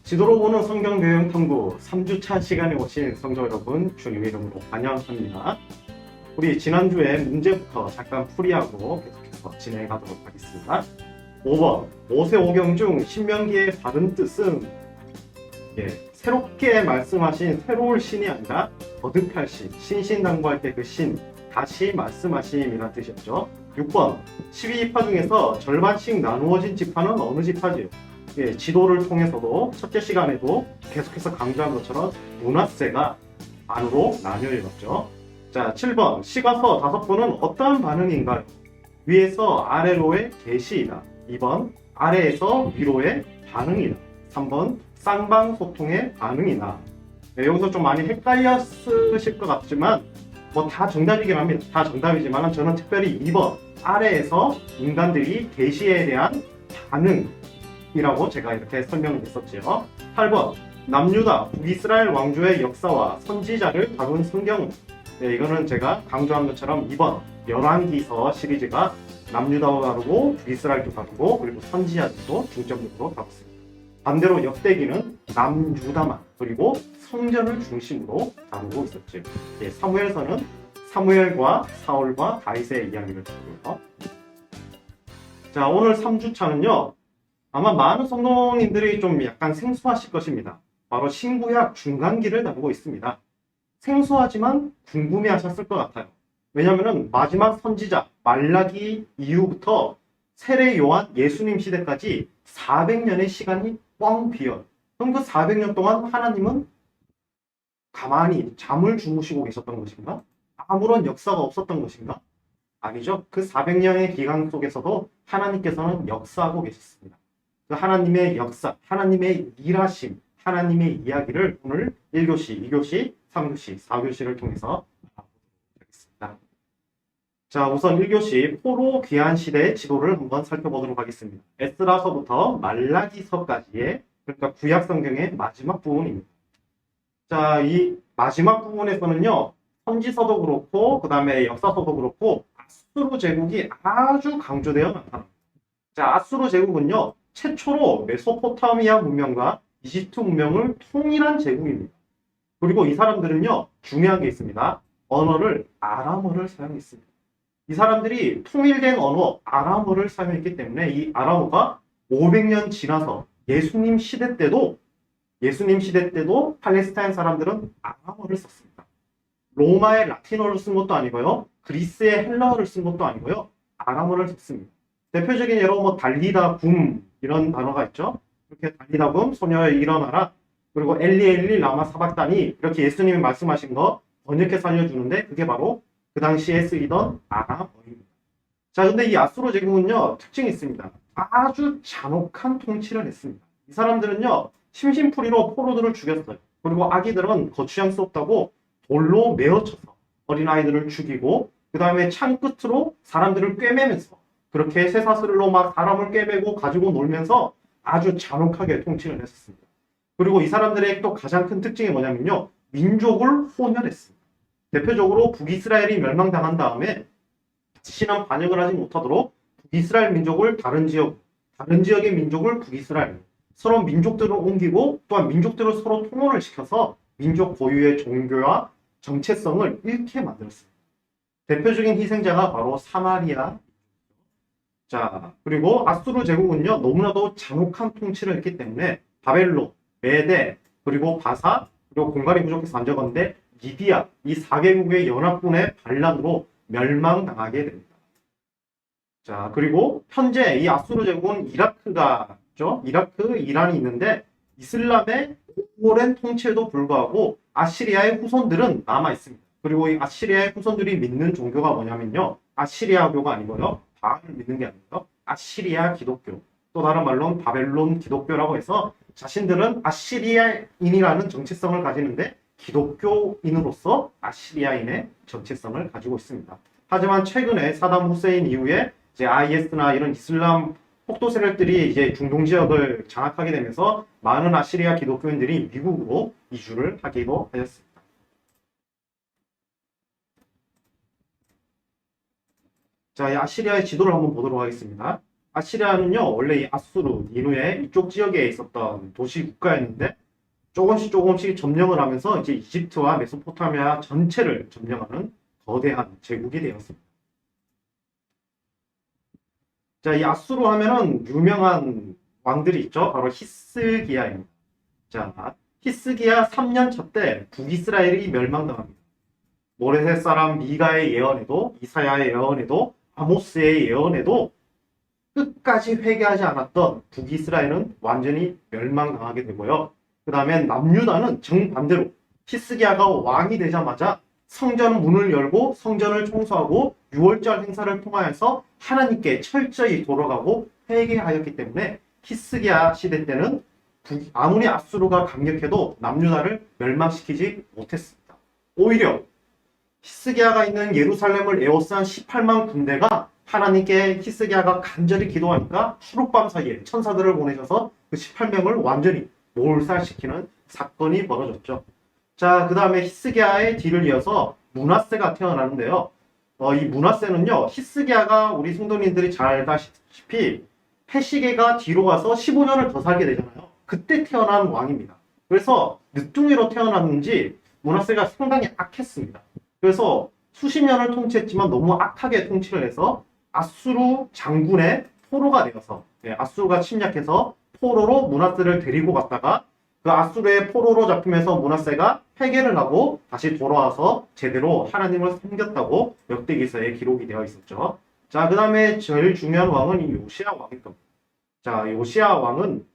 지도로 보는 성경 교양 탐구 3주차 시간에 오신 성도 여러분 주님의 이름으로 환영합니다. 우리 지난주에 문제부터 잠깐 풀이하고 계속해서 진행하도록 하겠습니다. 5번 모세오경 중 신명기의 바른 뜻은 새롭게 말씀하신 새로울 신이 아니라 거듭할 신, 신신당부할 때 그 신, 다시 말씀하심이라는 뜻이었죠. 6번 12지파 중에서 절반씩 나누어진 지파는 어느 지파지요? 지도를 통해서도 첫째 시간에도 계속해서 강조한 것처럼 문하세가 반으로 나뉘어졌죠. 자, 7번 시가서 5번은 어떠한 반응인가요? 위에서 아래로의 계시이다. 2번 아래에서 위로의 반응이다. 3번 쌍방소통의 반응이다. 여기서 좀 많이 헷갈렸으실 것 같지만 다 정답이긴 합니다. 다 정답이지만 저는 특별히 2번 아래에서 인간들이 계시에 대한 반응 이라고 제가 이렇게 설명을 했었죠. 8번 남유다 북이스라엘 왕조의 역사와 선지자를 다룬 성경은 이거는 제가 강조한 것처럼 2번 열왕기서 시리즈가 남유다도 다루고 북이스라엘도 다루고 그리고 선지자들도 중점적으로 다뤘습니다. 반대로 역대기는 남유다만 그리고 성전을 중심으로 다루고 있었죠. 사무엘서는 사무엘과 사울과 다윗의 이야기를 다루고요. 자, 오늘 3주차는요. 아마 많은 성도님들이 좀 약간 생소하실 것입니다. 바로 신구약 중간기를 다루고 있습니다. 생소하지만 궁금해하셨을 것 같아요. 왜냐하면 마지막 선지자 말라기 이후부터 세례 요한 예수님 시대까지 400년의 시간이 꽝 비어요. 그럼 그 400년 동안 하나님은 가만히 잠을 주무시고 계셨던 것인가? 아무런 역사가 없었던 것인가? 아니죠. 그 400년의 기간 속에서도 하나님께서는 역사하고 계셨습니다. 그 하나님의 역사, 하나님의 일하심, 하나님의 이야기를 오늘 1교시, 2교시, 3교시, 4교시를 통해서 알아보도록 하겠습니다. 자, 우선 1교시 포로 귀환 시대의 지도를 한번 살펴보도록 하겠습니다. 에스라서부터 말라기서까지의 그러니까 구약 성경의 마지막 부분입니다. 자, 이 마지막 부분에서는요. 선지서도 그렇고 그 다음에 역사서도 그렇고 아수르 제국이 아주 강조되어 나타납니다. 자, 아수르 제국은요. 최초로 메소포타미아 문명과 이집트 문명을 통일한 제국입니다. 그리고 이 사람들은요. 중요한 게 있습니다. 언어를 아람어를 사용했습니다. 이 사람들이 통일된 언어 아람어를 사용했기 때문에 이 아람어가 500년 지나서 예수님 시대 때도 팔레스타인 사람들은 아람어를 썼습니다. 로마의 라틴어를 쓴 것도 아니고요. 그리스의 헬라어를 쓴 것도 아니고요. 아람어를 썼습니다. 대표적인 예로 달리다 굼 이런 단어가 있죠. 이렇게 달리다 굼 소녀여 일어나라. 그리고 엘리 라마 사박다니 이렇게 예수님이 말씀하신 거 번역해서 알려주는데 그게 바로 그 당시에 쓰이던 아람어입니다. 자, 근데 이 아수르 제국은요 특징이 있습니다. 아주 잔혹한 통치를 했습니다. 이 사람들은요 심심풀이로 포로들을 죽였어요. 그리고 아기들은 거추장 수 없다고 돌로 메어쳐서 어린아이들을 죽이고 그 다음에 창 끝으로 사람들을 꿰매면서 그렇게 쇠사슬로 막 사람을 꿰매고 가지고 놀면서 아주 잔혹하게 통치를 했었습니다. 그리고 이 사람들의 또 가장 큰 특징이 뭐냐면요. 민족을 혼혈했습니다. 대표적으로 북이스라엘이 멸망당한 다음에 다시는 반역을 하지 못하도록 북이스라엘 민족을 다른 지역의 민족을 북이스라엘 서로 민족들을 옮기고 또한 민족들을 서로 통혼을 시켜서 민족 고유의 종교와 정체성을 잃게 만들었습니다. 대표적인 희생자가 바로 사마리아. 자, 그리고 아수르 제국은요, 너무나도 잔혹한 통치를 했기 때문에 바벨론, 메데, 그리고 바사, 그리고 공간이 부족해서 안 적었는데 리디아, 이 4개국의 연합군의 반란으로 멸망당하게 됩니다. 자, 그리고 현재 이 아수르 제국은 이라크가 있죠. 이라크, 이란이 있는데 이슬람의 오랜 통치에도 불구하고 아시리아의 후손들은 남아 있습니다. 그리고 이 아시리아의 후손들이 믿는 종교가 뭐냐면요. 아시리아교가 아니고요. 바알을 믿는 게 아니고요. 아시리아 기독교. 또 다른 말로는 바벨론 기독교라고 해서 자신들은 아시리아인이라는 정체성을 가지는데 기독교인으로서 아시리아인의 정체성을 가지고 있습니다. 하지만 최근에 사담 후세인 이후에 이제 IS나 이런 이슬람 폭도 세력들이 이제 중동 지역을 장악하게 되면서 많은 아시리아 기독교인들이 미국으로 이주를 하기도 하였습니다. 자, 이 아시리아의 지도를 한번 보도록 하겠습니다. 아시리아는요, 원래 이 아수르, 니누에 이쪽 지역에 있었던 도시 국가였는데 조금씩 점령을 하면서 이제 이집트와 메소포타미아 전체를 점령하는 거대한 제국이 되었습니다. 자, 이 아수르 하면은 유명한 왕들이 있죠. 바로 히스기야입니다. 자, 히스기야 3년 차 때 북이스라엘이 멸망당합니다. 모레셋 사람 미가의 예언에도, 이사야의 예언에도, 아모스의 예언에도 끝까지 회개하지 않았던 북이스라엘은 완전히 멸망당하게 되고요. 그 다음에 남유다는 정반대로 히스기야가 왕이 되자마자 성전 문을 열고 성전을 청소하고 6월절 행사를 통하여서 하나님께 철저히 돌아가고 회개하였기 때문에 히스기야 시대 때는 아무리 아수르가 강력해도 남유다를 멸망시키지 못했습니다. 오히려 히스기야가 있는 예루살렘을 에워싼 18만 군대가 하나님께 히스기야가 간절히 기도하니까 하룻밤 사이에 천사들을 보내셔서 그 18명을 완전히 몰살시키는 사건이 벌어졌죠. 자, 그 다음에 히스기야의 뒤를 이어서 므낫세가 태어나는데요. 이 므낫세는요, 히스기야가 우리 성도님들이 잘 알다시피 해시계가 뒤로 가서 15년을 더 살게 되잖아요. 그때 태어난 왕입니다. 그래서 늦둥이로 태어났는지 므낫세가 상당히 악했습니다. 그래서 수십 년을 통치했지만 너무 악하게 통치를 해서 아수르 장군의 포로가 되어서 아수르가 침략해서 포로로 므낫세를 데리고 갔다가 그 아수르의 포로로 잡히면서 므낫세가 회개를 하고 다시 돌아와서 제대로 하나님을 섬겼다고 역대기서에 기록이 되어 있었죠. 자, 그 다음에 제일 중요한 왕은 이 요시야 왕일 겁니다. 자, 요시야 왕은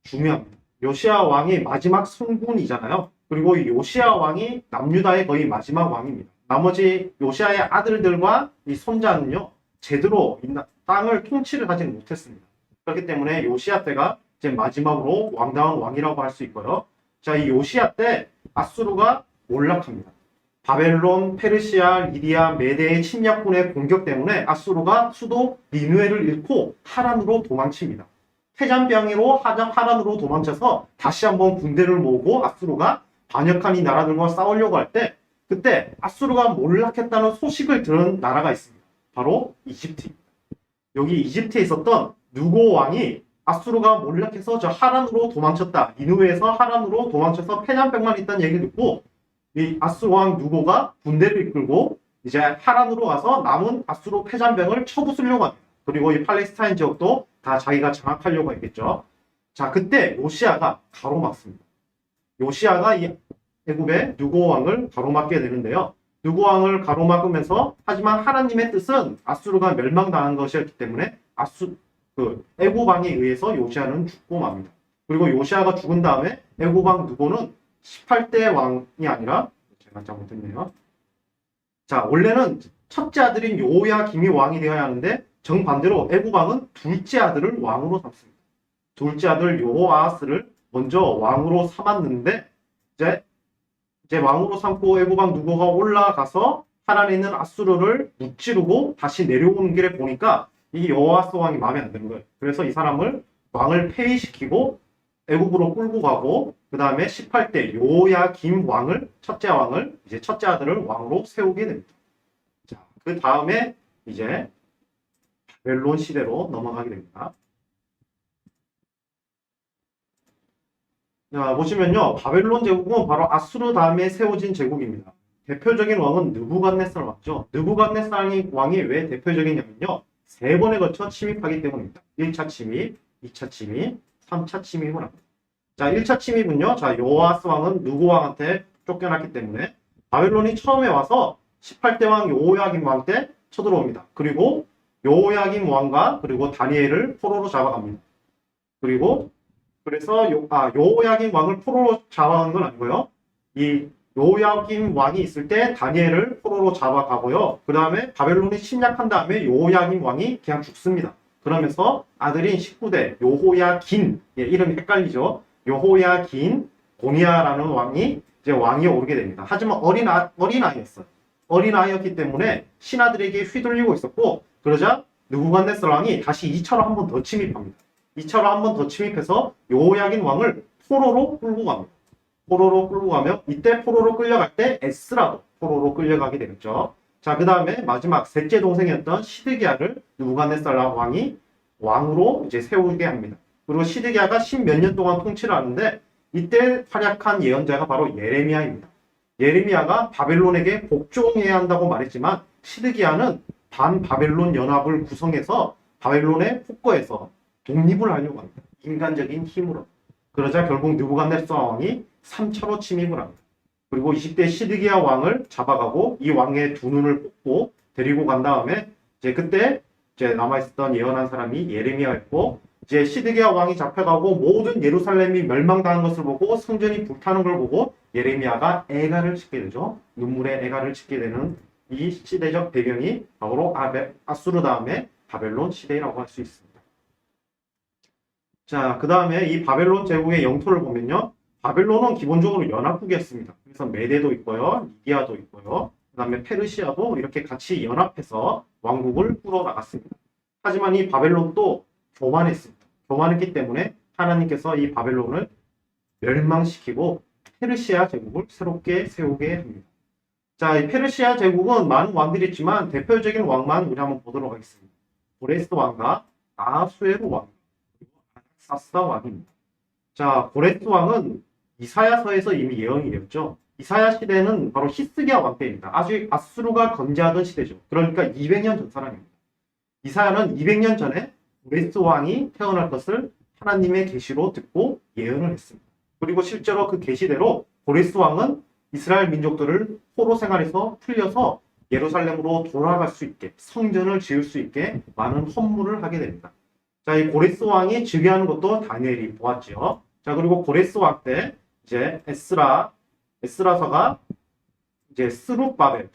중요합니다. 요시야 왕이 마지막 손군이잖아요. 그리고 이 요시야 왕이 남유다의 거의 마지막 왕입니다. 나머지 요시야의 아들들과 이 손자는요, 제대로 땅을 통치를 하지는 못했습니다. 그렇기 때문에 요시야 때가 이제 마지막으로 왕다운 왕이라고 할 수 있고요. 자, 이 요시야 때 아수르가 몰락합니다. 바벨론, 페르시아, 리디아, 메대의 침략군의 공격 때문에 아수르가 수도 니누에를 잃고 하란으로 도망칩니다. 태잔병이로 하란으로 도망쳐서 다시 한번 군대를 모으고 아수르가 반역한 이 나라들과 싸우려고 할 때 그때 아수르가 몰락했다는 소식을 들은 나라가 있습니다. 바로 이집트입니다. 여기 이집트에 있었던 누고 왕이 아수르가 몰락해서 저 하란으로 도망쳤다. 니누에에서 하란으로 도망쳐서 패잔병만 있다는 얘기를 듣고 이 아수르 왕 누고가 군대를 이끌고 이제 하란으로 가서 남은 아수르 패잔병을 쳐부수려고 합니다. 그리고 이 팔레스타인 지역도 다 자기가 장악하려고 했겠죠. 자, 그때 요시야가 가로막습니다. 요시야가 이 애굽의 누고 왕을 가로막게 되는데요. 누고 왕을 가로막으면서 하지만 하나님의 뜻은 아수르가 멸망당한 것이었기 때문에 애굽 왕에 의해서 요시야는 죽고 맙니다. 그리고 요시야가 죽은 다음에 애굽 왕 누고는 18대 왕이 아니라 제가 잘못했네요. 자, 원래는 첫째 아들인 요야김이 왕이 되어야 하는데 정반대로 애굽 왕은 둘째 아들을 왕으로 삼습니다. 둘째 아들 요아스를 먼저 왕으로 삼았는데 이제 왕으로 삼고 애굽 왕 누고가 올라가서 하란에 있는 아수르를 무찌르고 다시 내려오는 길에 보니까 이 요아스 왕이 마음에 안 드는 거예요. 그래서 이 사람을 왕을 폐위시키고 애굽으로 끌고 가고 그 다음에 18대 요야김 왕을 첫째 아들을 왕으로 세우게 됩니다. 자, 그 다음에 이제 바벨론 시대로 넘어가게 됩니다. 자, 보시면요, 바벨론 제국은 바로 아수르 다음에 세워진 제국입니다. 대표적인 왕은 느부갓네살 왕이죠. 느부갓네살 왕이 왜 대표적이냐면요, 3번에 걸쳐 침입하기 때문입니다. 1차 침입, 2차 침입, 3차 침입을 합니다. 자, 1차 침입은요, 자, 요아스 왕은 누구 왕한테 쫓겨났기 때문에 바벨론이 처음에 와서 18대 왕 요야김 왕 때 쳐들어옵니다. 그리고 요야김 왕과 그리고 다니엘을 포로로 잡아갑니다. 그래서 요야김 왕을 포로로 잡아간 건 아니고요. 이 요야김 왕이 있을 때 다니엘을 포로로 잡아가고요. 그 다음에 바벨론이 침략한 다음에 요야김 왕이 그냥 죽습니다. 그러면서 아들인 19대 요호야긴, 이름이 헷갈리죠. 요호야긴 고니아라는 왕이 이제 왕위에 오르게 됩니다. 하지만 어린아이였어요. 어린아이였기 때문에 신하들에게 휘둘리고 있었고, 그러자 느부갓네살 왕이 다시 2차로 한 번 더 침입합니다. 2차로 한 번 더 침입해서 요호야긴 왕을 포로로 끌고 갑니다. 포로로 끌고 가면 이때 포로로 끌려갈 때 에스라도 포로로 끌려가게 되겠죠. 자, 그 다음에 마지막 셋째 동생이었던 시드기야를 느부갓네살 왕이 왕으로 이제 세우게 합니다. 그리고 시드기야가 10몇 년 동안 통치를 하는데 이때 활약한 예언자가 바로 예레미야입니다. 예레미야가 바벨론에게 복종해야 한다고 말했지만 시드기야는 반바벨론 연합을 구성해서 바벨론의 폭거에서 독립을 하려고 합니다. 인간적인 힘으로. 그러자 결국 느부갓네살 왕이 3차로 침입을 합니다. 그리고 20대 시드기야 왕을 잡아가고 이 왕의 두 눈을 뽑고 데리고 간 다음에 이제 그때 이제 남아있었던 예언한 사람이 예레미야였고 이제 시드기야 왕이 잡혀가고 모든 예루살렘이 멸망당한 것을 보고 성전이 불타는 걸 보고 예레미야가 애가를 짓게 되죠. 눈물의 애가를 짓게 되는 이 시대적 배경이 바로 아수르 다음에 바벨론 시대라고 할 수 있습니다. 자, 그 다음에 이 바벨론 제국의 영토를 보면요. 바벨론은 기본적으로 연합국이었습니다. 그래서 메데도 있고요. 리디아도 있고요. 그 다음에 페르시아도 이렇게 같이 연합해서 왕국을 꾸려나갔습니다. 하지만 이 바벨론도 교만했습니다. 교만했기 때문에 하나님께서 이 바벨론을 멸망시키고 페르시아 제국을 새롭게 세우게 합니다. 자, 이 페르시아 제국은 많은 왕들이 있지만 대표적인 왕만 우리 한번 보도록 하겠습니다. 고레스 왕과 아하수에로 왕, 그리고 아닥사스다 왕입니다. 자, 고레스 왕은 이사야서에서 이미 예언이 되었죠. 이사야 시대는 바로 히스기야 왕 때입니다. 아주 아수르가 건재하던 시대죠. 그러니까 200년 전 사람입니다. 이사야는 200년 전에 고레스 왕이 태어날 것을 하나님의 계시로 듣고 예언을 했습니다. 그리고 실제로 그 계시대로 고레스 왕은 이스라엘 민족들을 포로 생활에서 풀려서 예루살렘으로 돌아갈 수 있게 성전을 지을 수 있게 많은 헌물을 하게 됩니다. 자, 이 고레스 왕이 즉위하는 것도 다니엘이 보았죠. 자, 그리고 고레스 왕 때 이제 에스라서가 이제 스룹바벨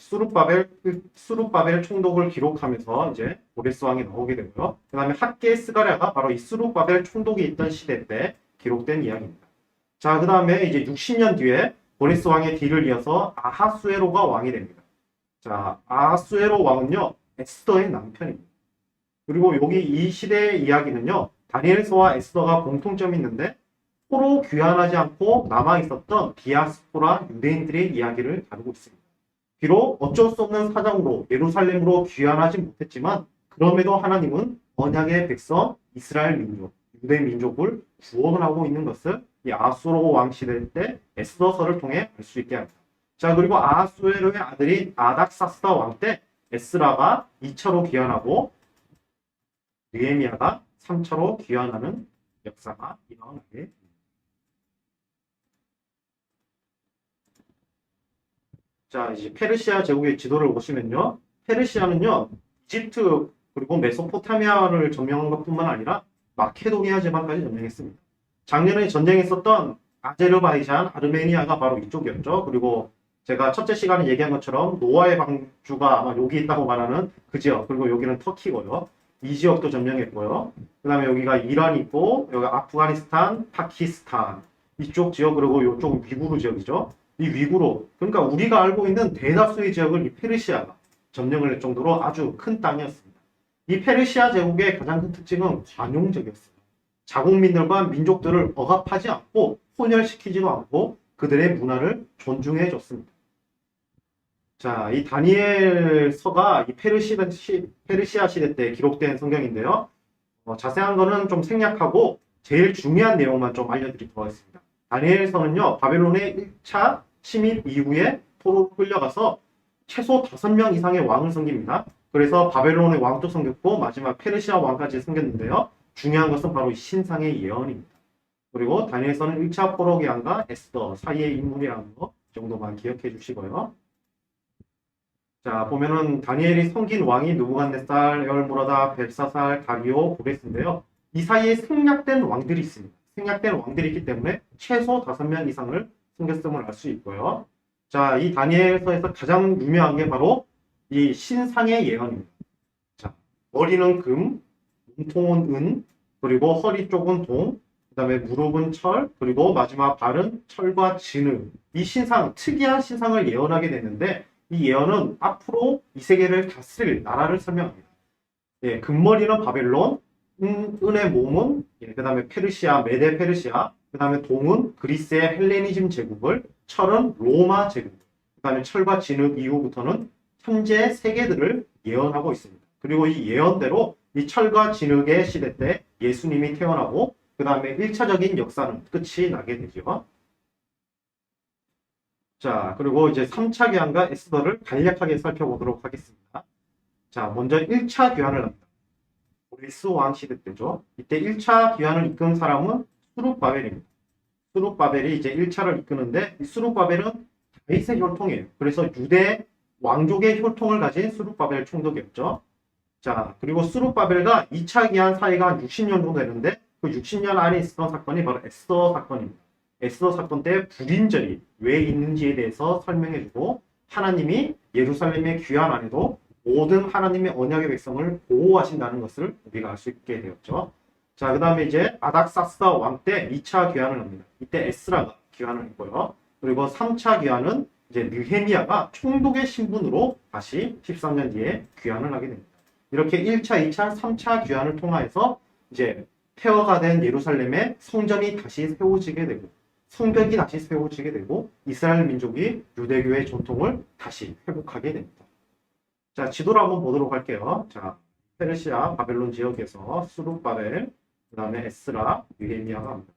총독을 기록하면서 이제 고레스 왕이 나오게 되고요. 그 다음에 학계 스가랴가 바로 이 스룹바벨 총독이 있던 시대 때 기록된 이야기입니다. 자, 그 다음에 이제 60년 뒤에 고레스 왕의 뒤를 이어서 아하수에로가 왕이 됩니다. 자, 아하수에로 왕은요, 에스더의 남편입니다. 그리고 여기 이 시대의 이야기는요, 다니엘서와 에스더가 공통점이 있는데 포로 귀환하지 않고 남아있었던 디아스포라 유대인들의 이야기를 다루고 있습니다. 비록 어쩔 수 없는 사정으로 예루살렘으로 귀환하지 못했지만 그럼에도 하나님은 언약의 백성 이스라엘 민족, 유대 민족을 구원하고 있는 것을 이 아하수에로 왕 시대 때 에스더서를 통해 알 수 있게 합니다. 자, 그리고 아하수에로의 아들인 아닥사스다 왕 때 에스라가 2차로 귀환하고 느헤미야가 3차로 귀환하는 역사가 일어나게 됩니다. 자, 이제 페르시아 제국의 지도를 보시면요. 페르시아는요, 이집트 그리고 메소포타미아를 점령한 것뿐만 아니라 마케도니아 제방까지 점령했습니다. 작년에 전쟁했었던 아제르바이잔, 아르메니아가 바로 이쪽이었죠. 그리고 제가 첫째 시간에 얘기한 것처럼 노아의 방주가 아마 여기 있다고 말하는 그 지역, 그리고 여기는 터키고요. 이 지역도 점령했고요. 그 다음에 여기가 이란이 있고, 여기 아프가니스탄, 파키스탄, 이쪽 지역, 그리고 이쪽 위구르 지역이죠. 이 위구르, 그러니까 우리가 알고 있는 대다수의 지역을 이 페르시아가 점령을 할 정도로 아주 큰 땅이었습니다. 이 페르시아 제국의 가장 큰 특징은 관용적이었어요. 자국민들과 민족들을 억압하지 않고 혼혈시키지도 않고 그들의 문화를 존중해 줬습니다. 자, 이 다니엘서가 이 페르시아 시대 때 기록된 성경인데요. 자세한 거는 좀 생략하고 제일 중요한 내용만 좀 알려드리도록 하겠습니다. 다니엘서는요, 바벨론의 1차 침입 이후에 포로로 끌려가서 최소 5명 이상의 왕을 섬깁니다. 그래서 바벨론의 왕도 섬겼고 마지막 페르시아 왕까지 섬겼는데요. 중요한 것은 바로 이 신상의 예언입니다. 그리고 다니엘서는 1차 포로 기한과 에스더 사이의 인물이라는 거 정도만 기억해 주시고요. 자, 보면은 다니엘이 섬긴 왕이 느부갓네살, 에올무라다, 벨사살, 다리오, 고레스인데요. 이 사이에 생략된 왕들이 있습니다. 생략된 왕들이 있기 때문에 최소 5명 이상을 섬겼음을 알 수 있고요. 자, 이 다니엘서에서 가장 유명한 게 바로 이 신상의 예언입니다. 자, 머리는 금, 몸통은 은, 그리고 허리 쪽은 동, 그 다음에 무릎은 철, 그리고 마지막 발은 철과 진흙. 이 신상, 특이한 신상을 예언하게 되는데 이 예언은 앞으로 이 세계를 다스릴 나라를 설명합니다. 예, 금머리는 바벨론, 은의 몸은 그 다음에 페르시아, 메데 페르시아, 그 다음에 동은 그리스의 헬레니즘 제국을, 철은 로마 제국, 그 다음에 철과 진흙 이후부터는 현재 세계들을 예언하고 있습니다. 그리고 이 예언대로 이 철과 진흙의 시대 때 예수님이 태어나고 그 다음에 1차적인 역사는 끝이 나게 되죠. 자, 그리고 이제 3차 귀환과 에스더를 간략하게 살펴보도록 하겠습니다. 자, 먼저 1차 귀환을 합니다. 그리스 왕 시대 때죠. 이때 1차 귀환을 이끈 사람은 수룹바벨입니다. 수룹바벨이 이제 1차를 이끄는데 이 수룹바벨은 다윗의 혈통이에요. 그래서 유대 왕족의 혈통을 가진 수룹바벨 총독이었죠. 자, 그리고 수룹바벨과 2차 귀환 사이가 한 60년 정도 되는데 그 60년 안에 있었던 사건이 바로 에스더 사건입니다. 에스더 사건 때 불임절이 왜 있는지에 대해서 설명해주고 하나님이 예루살렘의 귀환 안에도 모든 하나님의 언약의 백성을 보호하신다는 것을 우리가 알 수 있게 되었죠. 자, 그 다음에 이제 아닥사스다 왕 때 2차 귀환을 합니다. 이때 에스라가 귀환을 했고요. 그리고 3차 귀환은 이제 느헤미야가 총독의 신분으로 다시 13년 뒤에 귀환을 하게 됩니다. 이렇게 1차, 2차, 3차 귀환을 통하여서 이제 폐허가 된 예루살렘의 성전이 다시 세워지게 되고 성벽이 다시 세워지게 되고 이스라엘 민족이 유대교의 전통을 다시 회복하게 됩니다. 자, 지도를 한번 보도록 할게요. 자, 페르시아, 바벨론 지역에서 수룹바벨, 그 다음에 에스라, 느헤미야가 합니다.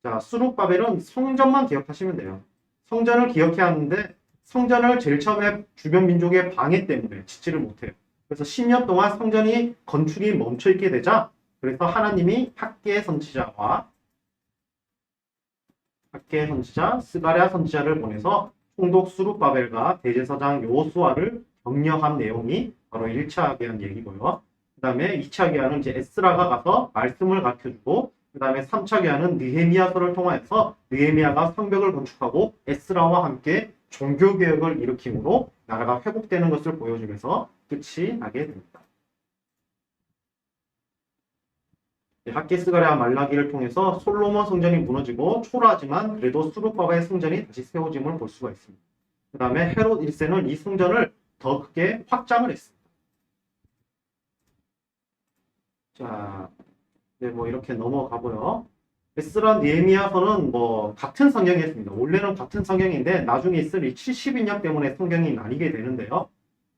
자, 수룹바벨은 성전만 기억하시면 돼요. 성전을 기억해야 하는데 성전을 제일 처음에 주변 민족의 방해 때문에 짓지를 못해요. 그래서 10년 동안 성전이 건축이 멈춰 있게 되자 그래서 하나님이 학개 선지자 스가랴 선지자를 보내서 총독 수룹바벨과 대제사장 여호수아를 격려한 내용이 바로 1차 계한 얘기고요. 그 다음에 2차 계한은 이제 에스라가 가서 말씀을 가르쳐주고 그 다음에 3차 계한은 느헤미야서를 통하여서 느헤미야가 성벽을 건축하고 에스라와 함께 종교개혁을 일으킴으로 나라가 회복되는 것을 보여주면서 끝이 나게 됩니다. 학개 스가랴 말라기를 통해서 솔로몬 성전이 무너지고 초라하지만 그래도 수룹바벨 성전이 다시 세워짐을 볼 수가 있습니다. 그 다음에 헤롯 1세는 이 성전을 더 크게 확장을 했습니다. 자, 네, 뭐 이렇게 넘어가고요. 에스라 느헤미야서는 뭐 같은 성경이었습니다. 원래는 같은 성경인데 나중에 있을 이 70인역 때문에 성경이 나뉘게 되는데요.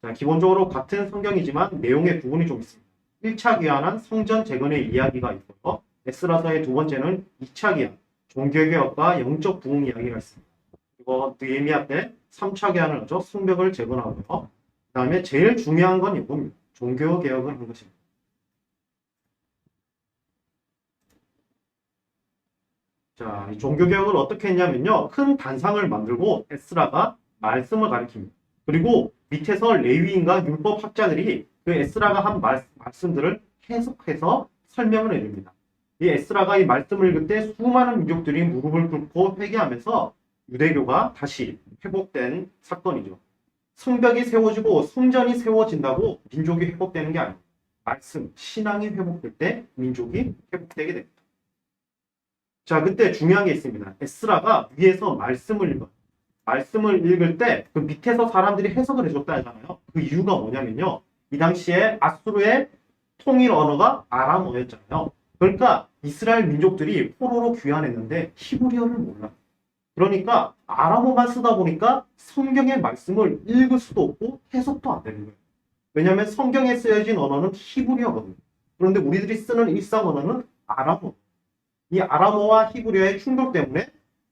자, 기본적으로 같은 성경이지만 내용의 부분이 좀 있습니다. 1차 귀환은 성전 재건의 이야기가 있고요. 에스라서의 두 번째는 2차 귀환, 종교개혁과 영적 부흥 이야기가 있습니다. 그리고 느헤미야 때 3차 귀환을 하죠. 성벽을 재건하고요. 그 다음에 제일 중요한 건 이겁니다. 종교개혁을 한 것입니다. 자, 이 종교개혁을 어떻게 했냐면요. 큰 단상을 만들고 에스라가 말씀을 가리킵니다. 그리고 밑에서 레위인과 율법학자들이 그 에스라가 한 말씀들을 해석해서 설명을 해줍니다. 이 에스라가 이 말씀을 읽을 때 수많은 민족들이 무릎을 꿇고 회개하면서 유대교가 다시 회복된 사건이죠. 성벽이 세워지고 성전이 세워진다고 민족이 회복되는 게 아니에요. 말씀, 신앙이 회복될 때 민족이 회복되게 됩니다. 자, 그때 중요한 게 있습니다. 에스라가 위에서 말씀을 읽을 때 그 밑에서 사람들이 해석을 해줬다 하잖아요. 그 이유가 뭐냐면요. 이 당시에 아수르의 통일 언어가 아람어였잖아요. 그러니까 이스라엘 민족들이 포로로 귀환했는데 히브리어를 몰라. 그러니까 아람어만 쓰다 보니까 성경의 말씀을 읽을 수도 없고 해석도 안 되는 거예요. 왜냐하면 성경에 쓰여진 언어는 히브리어거든요. 그런데 우리들이 쓰는 일상 언어는 아람어. 이 아람어와 히브리어의 충돌 때문에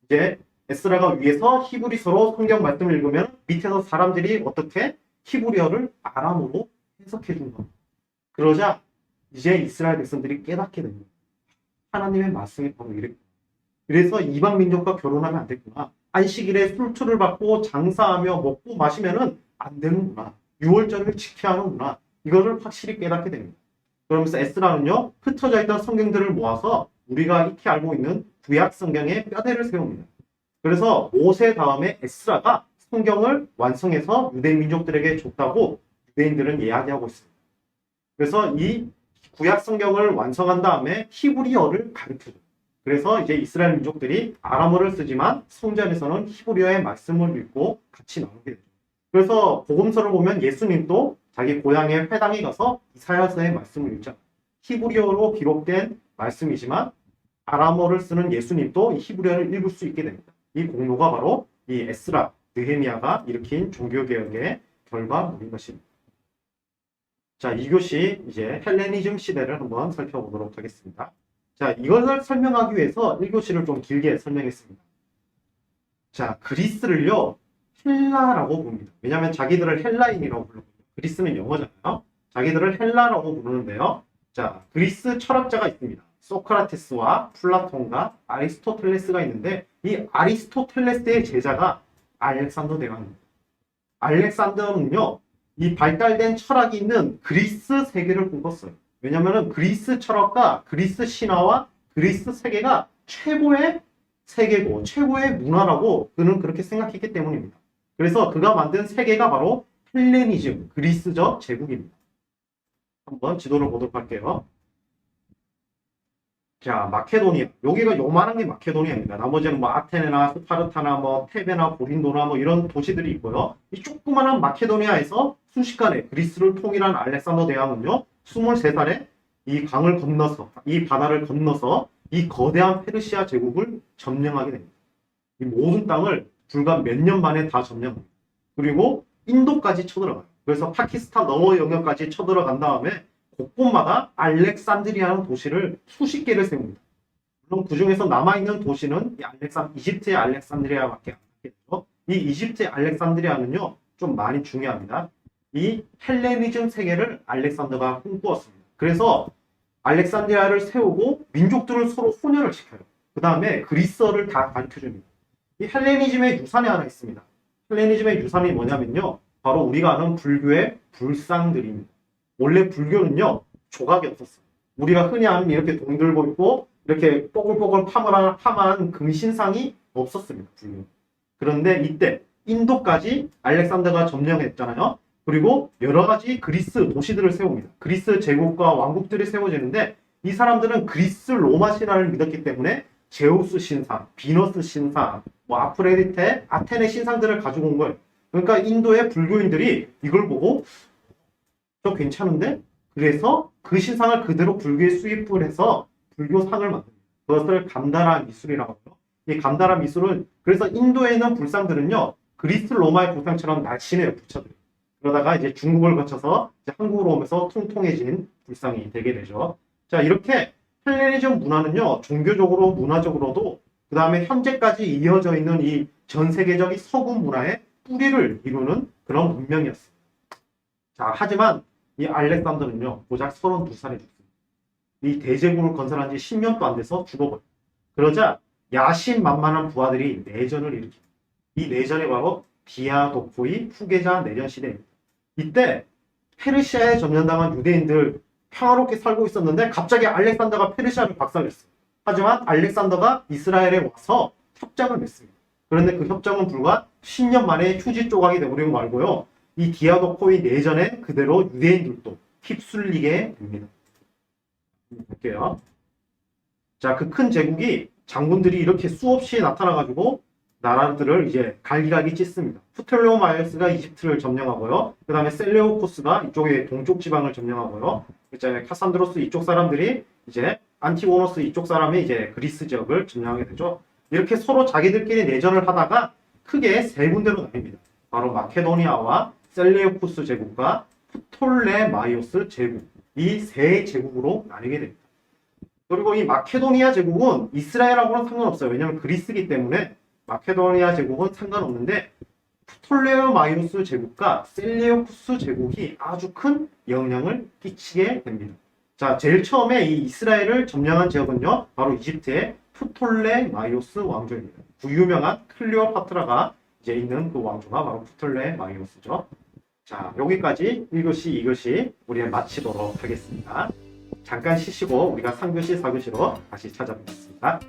이제 에스라가 위에서 히브리서로 성경 말씀을 읽으면 밑에서 사람들이 어떻게 히브리어를 아람어로 해석해 준 겁니다. 그러자 이제 이스라엘 백성들이 깨닫게 됩니다. 하나님의 말씀이 바로 이랬구나. 그래서 이방 민족과 결혼하면 안 됐구나. 안식일에 술투를 받고 장사하며 먹고 마시면은 안 되는구나. 6월절을 지켜야 하는구나. 이거를 확실히 깨닫게 됩니다. 그러면서 에스라는요, 흩어져 있던 성경들을 모아서 우리가 익히 알고 있는 구약 성경의 뼈대를 세웁니다. 그래서 모세 다음에 에스라가 성경을 완성해서 유대 민족들에게 줬다고 유대인들은 이야기하고 있습니다. 그래서 이 구약 성경을 완성한 다음에 히브리어를 가르쳐줘요. 그래서 이제 이스라엘 민족들이 아람어를 쓰지만 성전에서는 히브리어의 말씀을 읽고 같이 나오게 되죠. 그래서 복음서를 보면 예수님도 자기 고향의 회당에 가서 이사야서의 말씀을 읽잖아요. 히브리어로 기록된 말씀이지만 아람어를 쓰는 예수님도 이 히브리어를 읽을 수 있게 됩니다. 이 공로가 바로 이 에스라, 느헤미야가 일으킨 종교개혁의 결과물인 것입니다. 자, 2교시 이제 헬레니즘 시대를 한번 살펴보도록 하겠습니다. 자, 이것을 설명하기 위해서 1교시를 좀 길게 설명했습니다. 자, 그리스를요, 헬라라고 부릅니다. 왜냐하면 자기들을 헬라인이라고 부르거든요. 그리스는 영어잖아요. 자기들을 헬라라고 부르는데요. 자, 그리스 철학자가 있습니다. 소크라테스와 플라톤과 아리스토텔레스가 있는데 이 아리스토텔레스의 제자가 알렉산더 대왕입니다. 알렉산더는요, 이 발달된 철학이 있는 그리스 세계를 꿈꿨어요. 왜냐하면 그리스 철학과 그리스 신화와 그리스 세계가 최고의 세계고 최고의 문화라고 그는 그렇게 생각했기 때문입니다. 그래서 그가 만든 세계가 바로 헬레니즘, 그리스적 제국입니다. 한번 지도를 보도록 할게요. 자, 마케도니아. 여기가 요만한 게 마케도니아입니다. 나머지는 뭐 아테네나 스파르타나 뭐 테베나 고린도나 뭐 이런 도시들이 있고요. 이 조그만한 마케도니아에서 순식간에 그리스를 통일한 알렉산더 대왕은요, 23살에 이 강을 건너서, 이 바다를 건너서 이 거대한 페르시아 제국을 점령하게 됩니다. 이 모든 땅을 불과 몇 년 만에 다 점령합니다. 그리고 인도까지 쳐들어가요. 그래서 파키스탄 너머 영역까지 쳐들어간 다음에 곳곳마다 알렉산드리아라는 도시를 수십 개를 세웁니다. 물론 그 중에서 남아있는 도시는 이집트의 알렉산드리아밖에 안 나겠죠. 이 이집트의 알렉산드리아는요, 좀 많이 중요합니다. 이 헬레니즘 세계를 알렉산더가 꿈꾸었습니다. 그래서 알렉산드리아를 세우고 민족들을 서로 혼혈을 시켜요. 그 다음에 그리스어를 다 가르쳐줍니다. 이 헬레니즘의 유산이 하나 있습니다. 헬레니즘의 유산이 뭐냐면요, 바로 우리가 아는 불교의 불상들입니다. 원래 불교는요, 조각이 없었어요. 우리가 흔히 아는 이렇게 돈 들고 있고 이렇게 뽀글뽀글 파마한 금신상이 없었습니다. 불교. 그런데 이때 인도까지 알렉산더가 점령했잖아요. 그리고 여러 가지 그리스 도시들을 세웁니다. 그리스 제국과 왕국들이 세워지는데 이 사람들은 그리스 로마 신화를 믿었기 때문에 제우스 신상, 비너스 신상, 뭐 아프로디테, 아테네 신상들을 가지고 온 거예요. 그러니까 인도의 불교인들이 이걸 보고 저 괜찮은데? 그래서 그 신상을 그대로 불교에 수입을 해서 불교상을 만듭니다. 그것을 간다라 미술이라고 하고요. 이 간다라 미술은 그래서 인도에 있는 불상들은요, 그리스 로마의 불상처럼 날씬해요, 부처들이. 그러다가 이제 중국을 거쳐서 이제 한국으로 오면서 통통해진 불상이 되게 되죠. 자, 이렇게 헬레니즘 문화는요, 종교적으로 문화적으로도 그 다음에 현재까지 이어져 있는 이 전 세계적인 서구 문화의 뿌리를 이루는 그런 문명이었습니다. 자, 하지만 이 알렉산더는요, 고작 32살에 죽습니다. 이 대제국을 건설한 지 10년도 안 돼서 죽어버려요. 그러자 야심만만한 부하들이 내전을 일으킵니다. 이 내전이 바로 디아도코의 후계자 내전 시대입니다. 이때 페르시아에 점령당한 유대인들 평화롭게 살고 있었는데 갑자기 알렉산더가 페르시아를 박살냈어요. 하지만 알렉산더가 이스라엘에 와서 협정을 맺습니다. 그런데 그 협정은 불과 10년 만에 휴지 조각이 되버리고 말고요. 이 디아도코의 내전에 그대로 유대인들도 휩쓸리게 됩니다. 볼게요. 자, 그 큰 제국이 장군들이 이렇게 수없이 나타나가지고 나라들을 이제 갈기갈기 찢습니다. 프톨레오마이오스가 이집트를 점령하고요. 그 다음에 셀레오코스가 이쪽에 동쪽 지방을 점령하고요. 이제 카산드로스 이쪽 사람들이 이제 안티고노스 이쪽 사람이 이제 그리스 지역을 점령하게 되죠. 이렇게 서로 자기들끼리 내전을 하다가 크게 세 군데로 나뉩니다. 바로 마케도니아와 셀레오쿠스 제국과 프톨레마이오스 제국, 이 세 제국으로 나뉘게 됩니다. 그리고 이 마케도니아 제국은 이스라엘하고는 상관없어요. 왜냐하면 그리스이기 때문에 마케도니아 제국은 상관없는데 프톨레마이오스 제국과 셀레오쿠스 제국이 아주 큰 영향을 끼치게 됩니다. 자, 제일 처음에 이 이스라엘을 점령한 지역은요, 바로 이집트의 프톨레마이오스 왕조입니다. 그 유명한 클레오파트라가 이제 있는 그 왕조가 바로 프톨레마이오스죠. 자, 여기까지 1교시, 2교시 우리 마치도록 하겠습니다. 잠깐 쉬시고 우리가 3교시, 4교시로 다시 찾아뵙겠습니다.